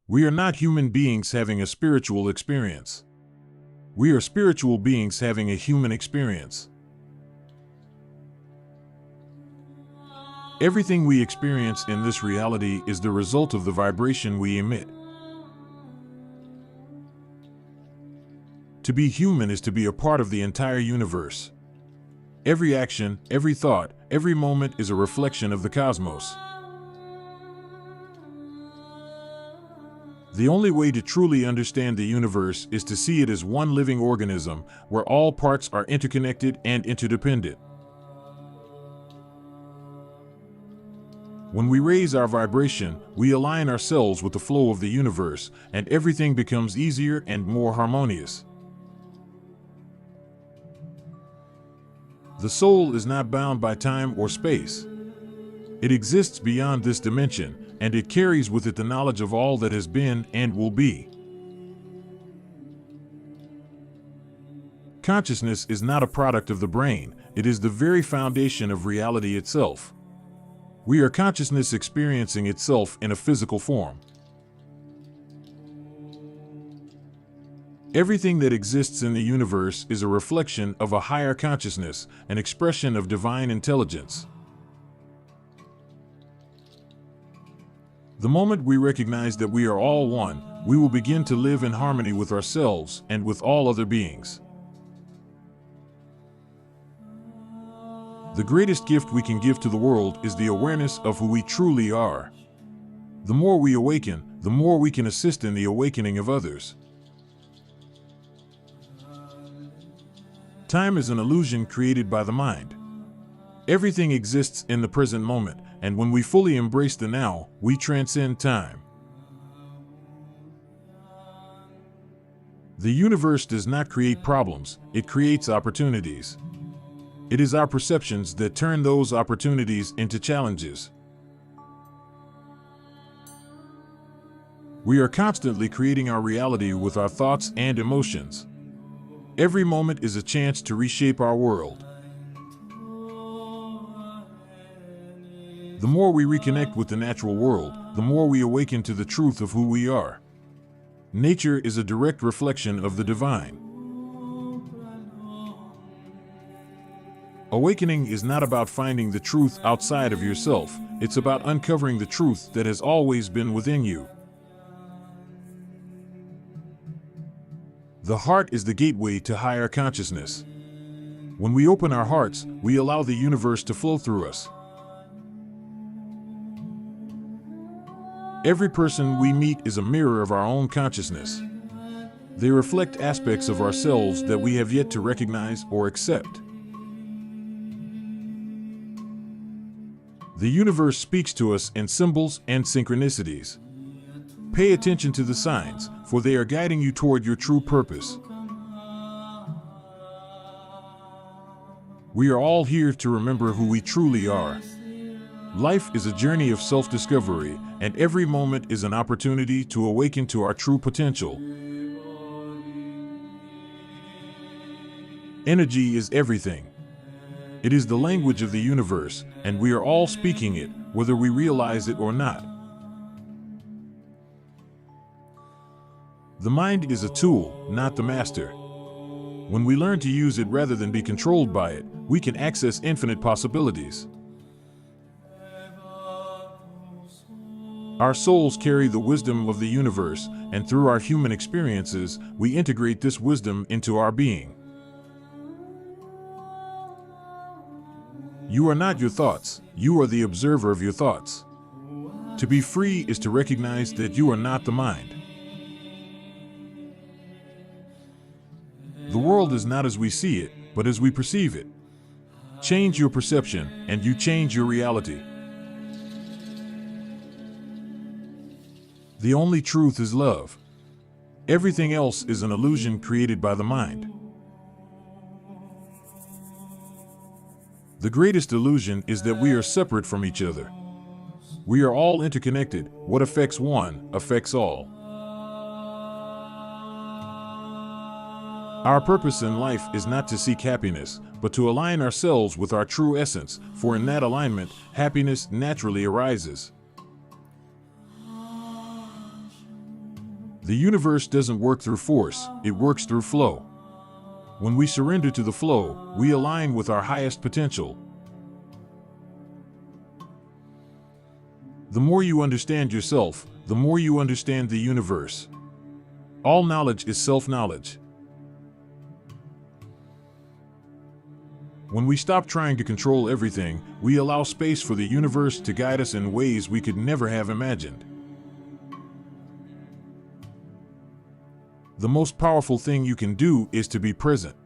We are not human beings having a spiritual experience. We are spiritual beings having a human experience. Everything we experience in this reality is the result of the vibration we emit. To be human is to be a part of the entire universe. Every action, every thought, every moment is a reflection of the cosmos. The only way to truly understand the universe is to see it as one living organism where all parts are interconnected and interdependent. When we raise our vibration, we align ourselves with the flow of the universe, and everything becomes easier and more harmonious. The soul is not bound by time or space. It exists beyond this dimension, and it carries with it the knowledge of all that has been and will be. Consciousness is not a product of the brain, it is the very foundation of reality itself. We are consciousness experiencing itself in a physical form. Everything that exists in the universe is a reflection of a higher consciousness, an expression of divine intelligence. The moment we recognize that we are all one, we will begin to live in harmony with ourselves and with all other beings. The greatest gift we can give to the world is the awareness of who we truly are. The more we awaken, the more we can assist in the awakening of others. Time is an illusion created by the mind. Everything exists in the present moment, and when we fully embrace the now, we transcend time. The universe does not create problems, it creates opportunities. It is our perceptions that turn those opportunities into challenges. We are constantly creating our reality with our thoughts and emotions. Every moment is a chance to reshape our world. The more we reconnect with the natural world, the more we awaken to the truth of who we are. Nature is a direct reflection of the divine. Awakening is not about finding the truth outside of yourself, it's about uncovering the truth that has always been within you. The heart is the gateway to higher consciousness. When we open our hearts, we allow the universe to flow through us. Every person we meet is a mirror of our own consciousness. They reflect aspects of ourselves that we have yet to recognize or accept. The universe speaks to us in symbols and synchronicities. Pay attention to the signs, for they are guiding you toward your true purpose. We are all here to remember who we truly are. Life is a journey of self-discovery, and every moment is an opportunity to awaken to our true potential. Energy is everything. It is the language of the universe, and we are all speaking it, whether we realize it or not. The mind is a tool, not the master. When we learn to use it rather than be controlled by it, we can access infinite possibilities. Our souls carry the wisdom of the universe, and through our human experiences, we integrate this wisdom into our being. You are not your thoughts, you are the observer of your thoughts. To be free is to recognize that you are not the mind. The world is not as we see it, but as we perceive it. Change your perception, and you change your reality. The only truth is love. Everything else is an illusion created by the mind. The greatest illusion is that we are separate from each other. We are all interconnected. What affects one, affects all. Our purpose in life is not to seek happiness, but to align ourselves with our true essence, for in that alignment, happiness naturally arises. The universe doesn't work through force, it works through flow. When we surrender to the flow, we align with our highest potential. The more you understand yourself, the more you understand the universe. All knowledge is self-knowledge. When we stop trying to control everything, we allow space for the universe to guide us in ways we could never have imagined. The most powerful thing you can do is to be present.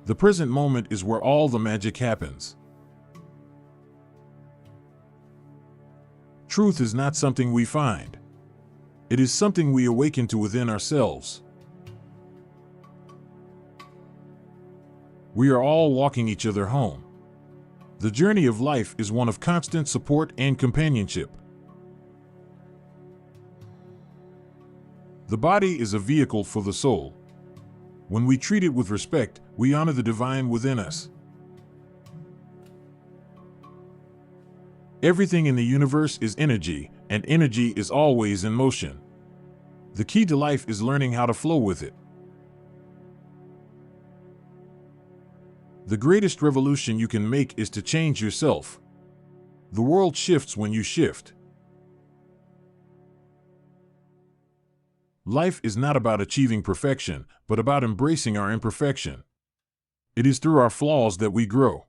The present moment is where all the magic happens. Truth is not something we find. It is something we awaken to within ourselves. We are all walking each other home. The journey of life is one of constant support and companionship. The body is a vehicle for the soul. When we treat it with respect, we honor the divine within us. Everything in the universe is energy, and energy is always in motion. The key to life is learning how to flow with it. The greatest revolution you can make is to change yourself. The world shifts when you shift. Life is not about achieving perfection, but about embracing our imperfection. It is through our flaws that we grow.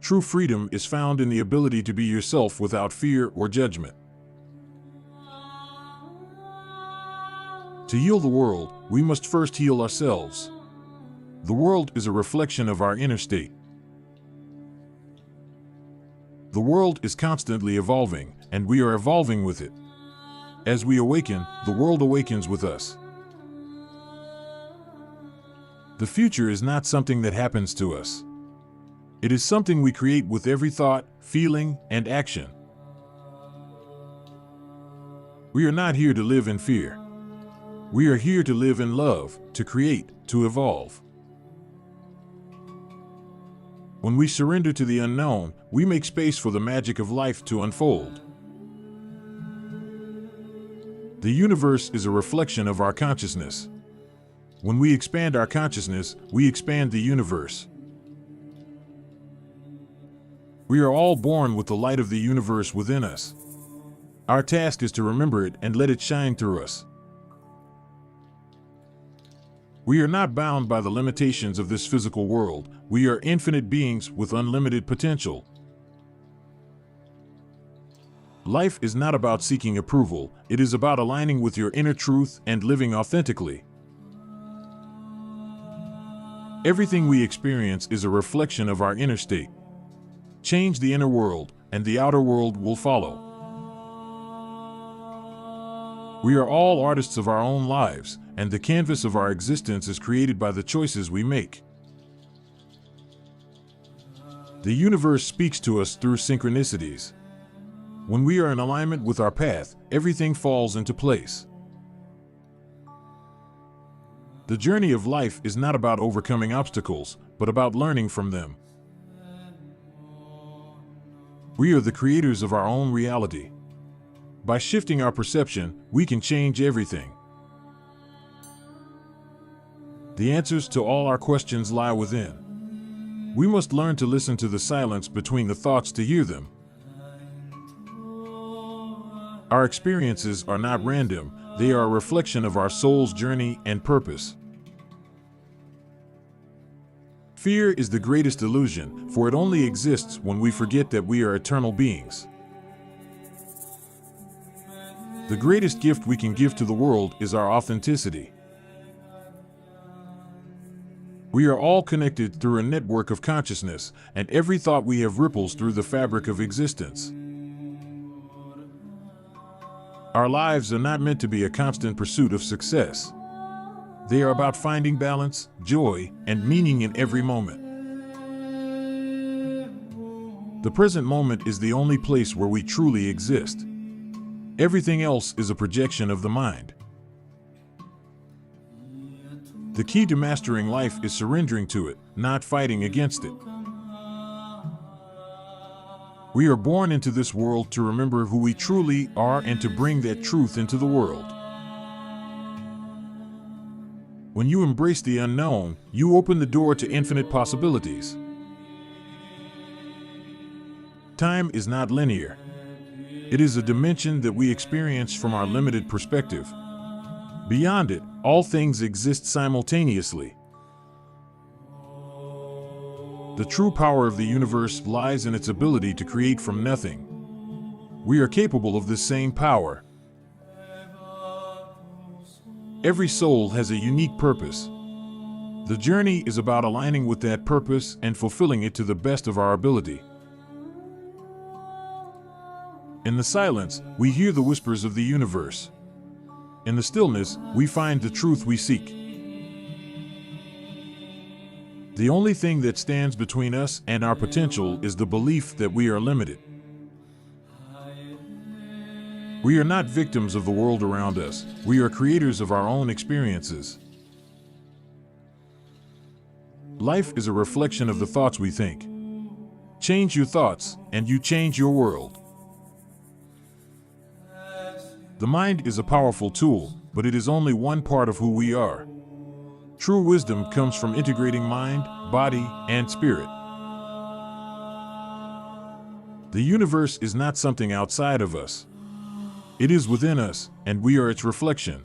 True freedom is found in the ability to be yourself without fear or judgment. To heal the world, we must first heal ourselves. The world is a reflection of our inner state. The world is constantly evolving, and we are evolving with it. As we awaken, the world awakens with us. The future is not something that happens to us. It is something we create with every thought, feeling, and action. We are not here to live in fear. We are here to live in love, to create, to evolve. When we surrender to the unknown, we make space for the magic of life to unfold. The universe is a reflection of our consciousness. When we expand our consciousness, we expand the universe. We are all born with the light of the universe within us. Our task is to remember it and let it shine through us. We are not bound by the limitations of this physical world. We are infinite beings with unlimited potential. Life is not about seeking approval. It is about aligning with your inner truth and living authentically. Everything we experience is a reflection of our inner state. Change the inner world, and the outer world will follow. We are all artists of our own lives, and the canvas of our existence is created by the choices we make. The universe speaks to us through synchronicities. When we are in alignment with our path, everything falls into place. The journey of life is not about overcoming obstacles, but about learning from them. We are the creators of our own reality. By shifting our perception, we can change everything. The answers to all our questions lie within. We must learn to listen to the silence between the thoughts to hear them. Our experiences are not random, they are a reflection of our soul's journey and purpose. Fear is the greatest illusion, for it only exists when we forget that we are eternal beings. The greatest gift we can give to the world is our authenticity. We are all connected through a network of consciousness, and every thought we have ripples through the fabric of existence. Our lives are not meant to be a constant pursuit of success. They are about finding balance, joy, and meaning in every moment. The present moment is the only place where we truly exist. Everything else is a projection of the mind. The key to mastering life is surrendering to it, not fighting against it. We are born into this world to remember who we truly are and to bring that truth into the world. When you embrace the unknown, you open the door to infinite possibilities. Time is not linear. It is a dimension that we experience from our limited perspective. Beyond it, all things exist simultaneously. The true power of the universe lies in its ability to create from nothing. We are capable of this same power. Every soul has a unique purpose. The journey is about aligning with that purpose and fulfilling it to the best of our ability. In the silence, we hear the whispers of the universe. In the stillness, we find the truth we seek. The only thing that stands between us and our potential is the belief that we are limited. We are not victims of the world around us. We are creators of our own experiences. Life is a reflection of the thoughts we think. Change your thoughts, and you change your world. The mind is a powerful tool, but it is only one part of who we are. True wisdom comes from integrating mind, body, and spirit. The universe is not something outside of us. It is within us, and we are its reflection.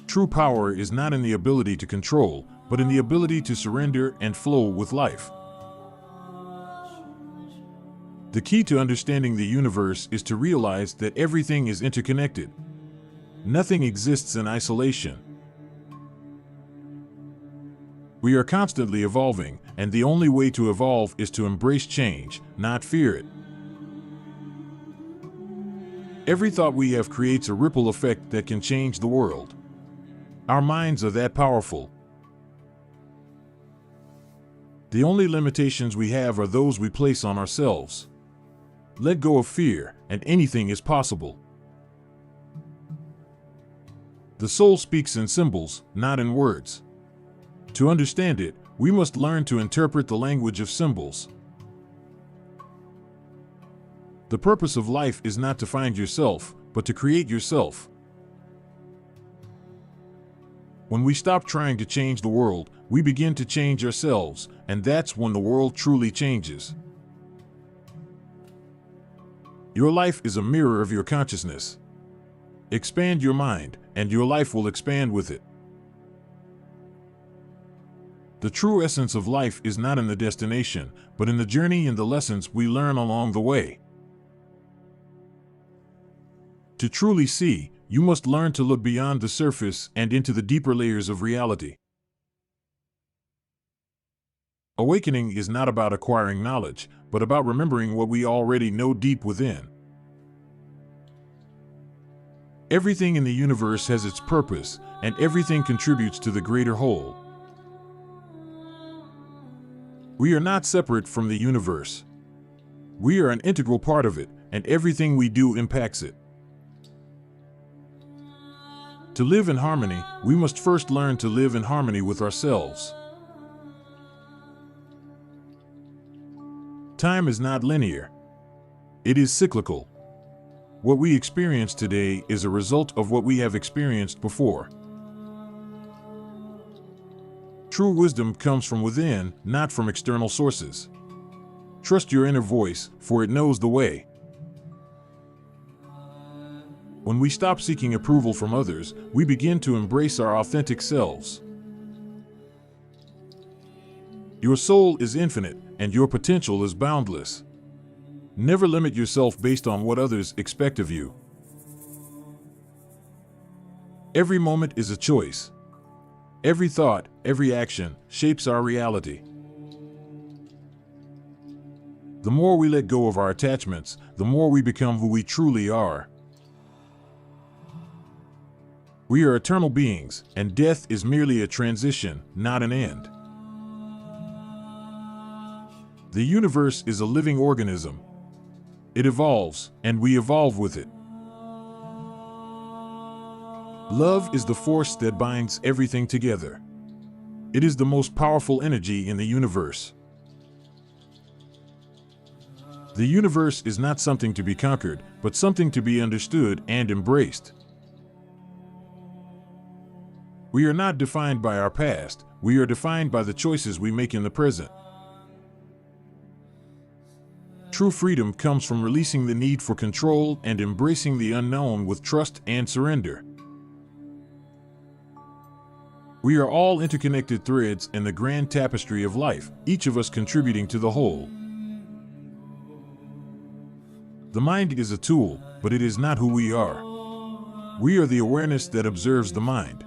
True power is not in the ability to control, but in the ability to surrender and flow with life. The key to understanding the universe is to realize that everything is interconnected. Nothing exists in isolation. We are constantly evolving, and the only way to evolve is to embrace change, not fear it. Every thought we have creates a ripple effect that can change the world. Our minds are that powerful. The only limitations we have are those we place on ourselves. Let go of fear, and anything is possible. The soul speaks in symbols, not in words. To understand it, we must learn to interpret the language of symbols. The purpose of life is not to find yourself, but to create yourself. When we stop trying to change the world, we begin to change ourselves, and that's when the world truly changes. Your life is a mirror of your consciousness. Expand your mind, and your life will expand with it. The true essence of life is not in the destination, but in the journey and the lessons we learn along the way. To truly see, you must learn to look beyond the surface and into the deeper layers of reality. Awakening is not about acquiring knowledge, but about remembering what we already know deep within. Everything in the universe has its purpose, and everything contributes to the greater whole. We are not separate from the universe. We are an integral part of it, and everything we do impacts it. To live in harmony, we must first learn to live in harmony with ourselves. Time is not linear. It is cyclical. What we experience today is a result of what we have experienced before. True wisdom comes from within, not from external sources. Trust your inner voice, for it knows the way. When we stop seeking approval from others, we begin to embrace our authentic selves. Your soul is infinite, and your potential is boundless. Never limit yourself based on what others expect of you. Every moment is a choice. Every thought, every action, shapes our reality. The more we let go of our attachments, the more we become who we truly are. We are eternal beings, and death is merely a transition, not an end. The universe is a living organism. It evolves, and we evolve with it. Love is the force that binds everything together. It is the most powerful energy in the universe. The universe is not something to be conquered, but something to be understood and embraced. We are not defined by our past, we are defined by the choices we make in the present. True freedom comes from releasing the need for control and embracing the unknown with trust and surrender. We are all interconnected threads in the grand tapestry of life, each of us contributing to the whole. The mind is a tool, but it is not who we are. We are the awareness that observes the mind.